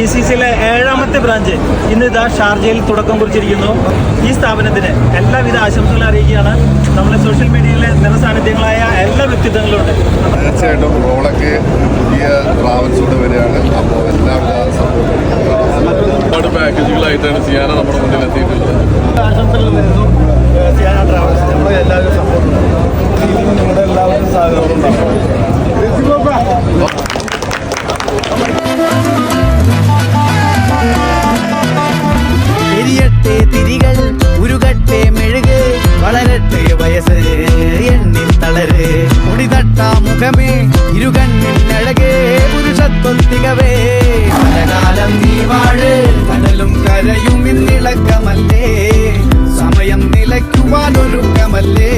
GCCയിലെ 7ാമത്തെ branch ഇന്ന് ഇതാ ഷാർജയിൽ തുടക്കം കുറിച്ചിരിക്കുന്നു. ഈ സ്ഥാപനത്തിന് എല്ലാവിധ ആശംസകൾ അറിയിക്കുകയാണ്. നമ്മുടെ സോഷ്യൽ മീഡിയയിലെ നിറസാന്നിധ്യങ്ങളായ എല്ലാ വ്യക്തിത്വങ്ങളും ഉണ്ട്. തീർച്ചയായിട്ടും റോളൊക്കെ പുതിയ ട്രാവൽസോട് വരികയാണ്. അപ്പോൾ എല്ലാവിധ ഒരുപാട് പാക്കേജുകളായിട്ടാണ് സിയാന നമ്മുടെ മുന്നിൽ എത്തിയിട്ടുള്ളത്. ആശംസകൾ നേരുന്നു സിയാന ട്രാവൽസ്. നമ്മുടെ എല്ലാവരും സപ്പോർട്ട് നിങ്ങളുടെ എല്ലാവരും സഹകരണം ഉണ്ടാകും. എരിയട്ടെ തിരികൾ ഉരുകട്ടെ മെഴുക് വളരട്ടെ വയസ്സ് എണ്ണിൽ തളര് മുടിതട്ടാ മുഖമേ ഇരുകണ്ണിൽ അഴകേ പുരുഷത്വത്തികവേ പലകാലം നീ വാഴ് കടലും കരയും ഇന്നിളക്കമല്ലേ സമയം നിലയ്ക്കുവാനൊരുക്കമല്ലേ